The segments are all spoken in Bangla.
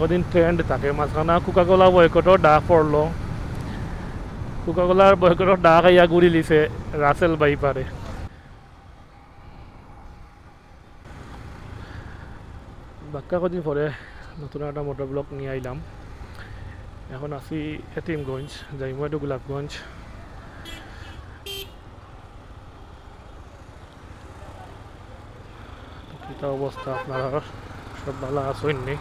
কদিন ট্রেন্ড থাকে মাঝখানে কোকাকোলা বয়কটর ডাক পড়লো। কোকাকোলার বয়কটর ডাক আইয়া গুড়ি লিছে রাসেল বাইপারে। বাক্কা কদিন পরে নতুন একটা মোটর ব্লক নিয়ে আইলাম। এখন আছি এতিমগঞ্জ, যাইমু একটু গোলাপগঞ্জ। কিতা অবস্থা আপনারা সব ভালো আছেন নি?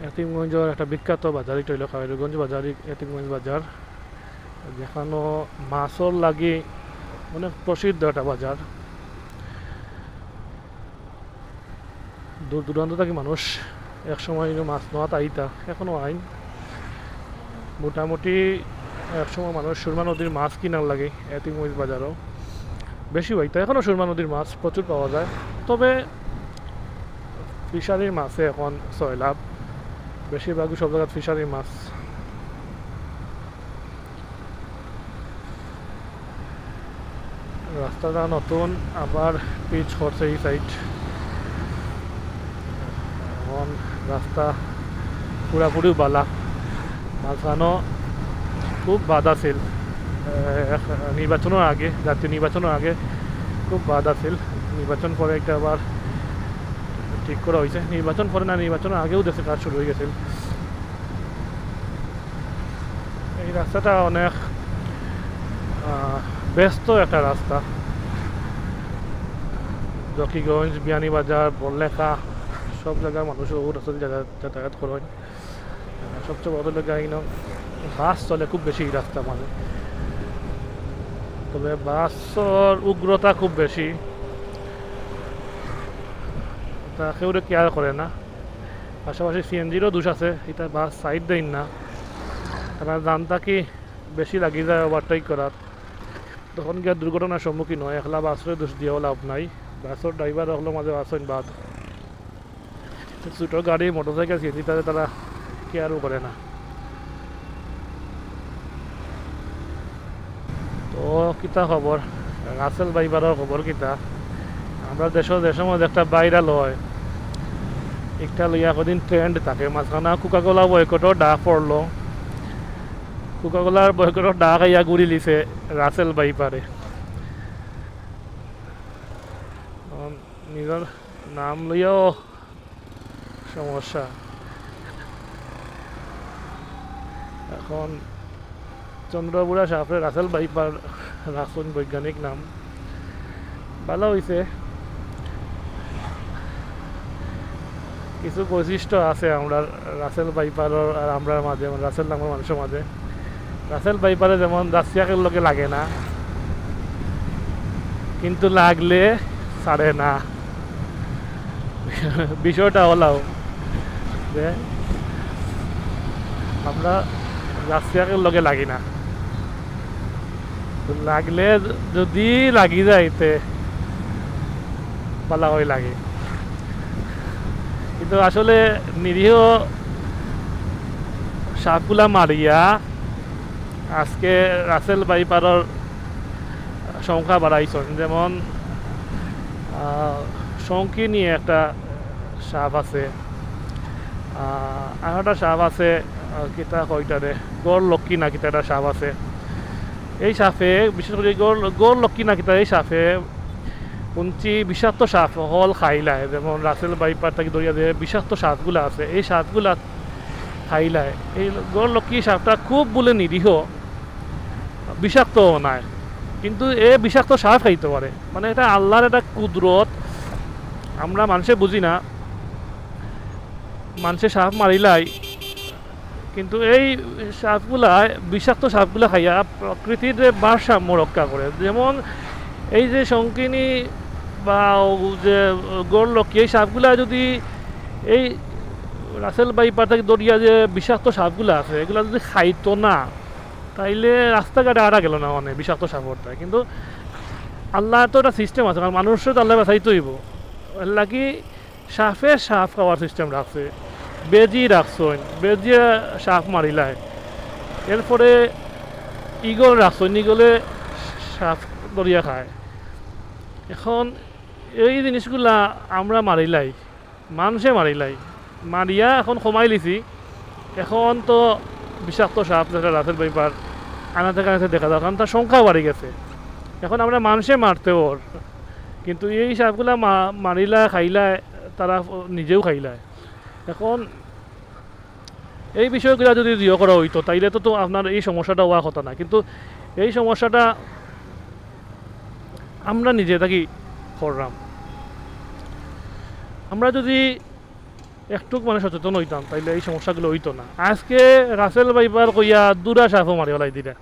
এতিমগঞ্জের একটা বিখ্যাত বাজার, এটা হইল খায়রগঞ্জ বাজার, এতিমগঞ্জ বাজার, যেখানে মাছর লাগি অনেক প্রসিদ্ধ একটা বাজার। দূর দূরান্ত থেকে মানুষ একসময় মাছ নেওয়াত আইতা, এখনও আইন। মোটামুটি একসময় মানুষ সুরমা নদীর মাছ কিনার লাগে এতিমগঞ্জ বাজারও বেশি হইতা। এখনও সুরমা নদীর মাছ প্রচুর পাওয়া যায়, তবে ফিশারির মাছে এখন সয়লাভ, বেশিরভাগই সব জায়গায় ফিশারির মাছ। রাস্তাটা নতুন, আবার পিচ করছে এই সাইড। এখন রাস্তা পুরাপুরি বালা, মাঝখানো খুব বাধা ছিল নির্বাচনের আগে, জাতীয় নির্বাচনের আগে খুব বাধা ছিল। নির্বাচন পরে একটা আবার ঠিক করা হয়েছে, নির্বাচন পরে না নির্বাচনের আগেও দেশে কাজ শুরু হয়ে গেছিল। এই রাস্তাটা অনেক ব্যস্ত একটা রাস্তা। জকিগঞ্জ, বিয়ানীবাজার, বড়লেখা সব জায়গার মানুষ ও রাস্তা যাতায়াত করেন। সবচেয়ে বড় জায়গায় বাস চলে খুব বেশি এই রাস্তা মানে, তবে বাসর উগ্রতা খুব বেশি, তা কেউ কেয়ার করে না। পাশাপাশি সিএনজিরও দোষ আছে, এটা বাস সাইড দেন না, তারা জানতা কি বেশি লাগি যায় ওভারটেক করার, তখন গিয়ে দুর্ঘটনার সম্মুখীন হয়। একলা বাসের দোষ দিয়েও লাভ নাই, বাসের ড্রাইভার হলো মাঝে বাসন বাদ। ছোটো গাড়ি, মোটরসাইকেল, সিএনজি তারা কেয়ারও করে না। তো কিতা খবর রাসেল বাইপারের খবর কিতা? আমরা দেশের মধ্যে একটা ভাইরাল হয়, একটা লইয়া কদিন ট্রেন্ড থাকে মাঝখানে কোকাকোলা বয়কটর ডাক পড়লো। কোকাকোলার বয়কটর ডাক আইয়া গুড়ি লিছে রাসেল বাইপারে। নিজের নাম লইয়াও সমস্যা। এখন চন্দ্রপুরা সাফরে রাসেল বাইপার রাখুন বৈজ্ঞানিক নাম, ভালো হয়েছে। কিছু বৈশিষ্ট্য আছে আমরা রাসেল বাইপারের আর আমরার মাঝে, রাসেল নামের মানুষের মাঝে। রাসেল বাইপারে যেমন রাশিয়াকের লোকে লাগে না, কিন্তু লাগলে ছাড়ে না। বিষয়টা হলাও যে আমরা রাশিয়াকের লোকে লাগি না, লাগলে যদি লাগি যাইতে পালা হয়ে লাগে। কিন্তু আসলে নিরীহ সাপগুলা মারিয়া আজকে রাসেল বাইপারের সংখ্যা বাড়াইছেন। যেমন শঙ্কি নিয়ে একটা সাপ আছে, আর একটা সাপ আছে কিতা কয়টারে গড় লক্ষ্মী না কিতা একটা সাপ আছে। এই সাপে বিশেষ করে গড় লক্ষ্মী না কিতা, এই সাপে শুনছি বিষাক্ত সাপ হল খাইলায়। যেমন রাসেল বাইপার থেকে দরিয়া দিয়ে বিষাক্ত সাপগুলো আছে, এই সাপগুলা খাইলায়। এই গড় লক্ষ্মী সাপটা খুব বলে নিরীহ, বিষাক্ত নাই, কিন্তু এ বিষাক্ত সাপ খাইতে পারে। মানে এটা আল্লাহর একটা কুদরত, আমরা মানুষে বুঝি না। মানুষে সাপ মারিলাই, কিন্তু এই সাপগুলা বিষাক্ত সাপগুলা খাইয়া প্রকৃতির ভারসাম্য রক্ষা করে। যেমন এই যে শঙ্কিনী বা যে গড় লক্ষ্মী, এই সাপগুলা যদি এই রাসেল বাইপার থেকে দরিয়া যে বিষাক্ত সাপগুলো আছে এগুলো যদি খাইতো না, তাইলে রাস্তাঘাটে আড়া গেল না অনেক বিষাক্ত সাপ পড়তায়। কিন্তু আল্লাহ তো একটা সিস্টেম আছে, কারণ মানুষও তো আল্লাহ বাঁচাইতে হইব, আল্লাহ কি সাপ খাওয়ার সিস্টেম রাখছে, বেজি রাখছেন, বেজিয়ে সাপ মারিলায়। এরপরে ইগল রাখছেন, ইগলে সাপ দরিয়া খায়। এখন এই জিনিসগুলা আমরা মারিলাই, মানুষে মারিলাই, মারিয়া এখন কমাই লিছি। এখন তো বিষাক্ত সাপ যেটা রাতের ব্যাপার আনাতে কানাতে দেখা যায়, কারণ তার সংখ্যা বাড়ি গেছে। এখন আমরা মানুষে মারতে ওর, কিন্তু এই সাপগুলা মারিলা খাইলা তারা নিজেও খাইলায়। এখন এই বিষয়গুলো যদি জিও করা হইতো তাইলে তো আপনার এই সমস্যাটা হওয়া কথা না, কিন্তু এই সমস্যাটা আমরা নিজে থাকি করলাম। আমরা যদি একটু মানে সচেতন হইতাম তাইলে এই সমস্যাগুলো হইতো না। আজকে রাসেল ভাইবার কইয়া দুরা সাফও মারি ওলাই দিলে,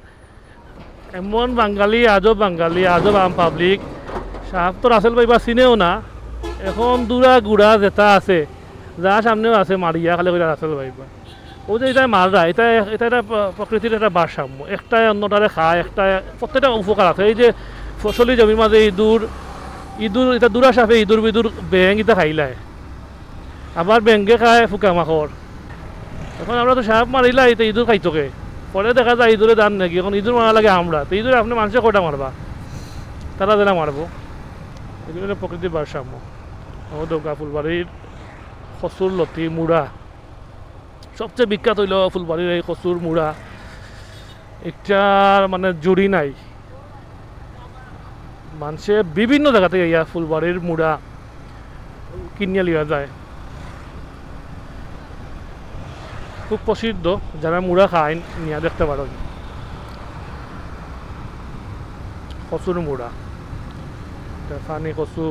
এমন বাঙালি আজব আম পাবলিক সাপ তো রাসেল ভাইবার চিনেও না। এখন দুরা গুড়া যেটা আছে যা সামনেও আছে মারিয়া খালি কইরা রাসেল ভাইবার। ও যে এটা মাররা, এটা এটা একটা প্রকৃতির একটা ভারসাম্য, একটা অন্যটারে খায়, একটা প্রত্যেকটা উপকার আছে। এই যে ফসলি জমির মাঝে ইঁদুর এটা দুরা সাপে ইঁদুর বিদুর ব্যাং এটা খাইলায়, আবার ব্যাঙ্গে খায় পোকামাকড়। এখন আমরা তো সাপ মারিলাই তো ইঁদুর খাইতোকে, পরে দেখা যায় ইঁদুরে দান নাকি। এখন ইঁদুর মারা লাগে আমরা, তো ইঁদুরে আপনি মানুষে কয়টা মারবা, তারা যেটা মারবো। এগুলো প্রকৃতির ভারসাম্য। আমাদের দৌকা ফুলবাড়ির কচুর লতি মুড়া সবচেয়ে বিখ্যাত হইল ফুলবাড়ির এই কচুর মুড়া। এটার মানে জুড়ি নাই, মানুষে বিভিন্ন জায়গা থেকে ইয়া ফুলবাড়ির মুড়া কিনিয়া লিয়া যায়। খুব প্রসিদ্ধ, যারা মুড়া খায় নিয়ে দেখতে পারেন। কচুর মুড়া, ফানি কচু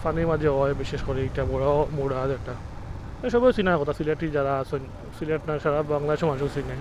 ফানির মাঝে হয় বিশেষ করে এটা বড় মুড়া যেটা সবাই চিনার কথা। সিলেটি যারা আছেন, সিলেট না সারা বাংলাদেশের মানুষ চিনে।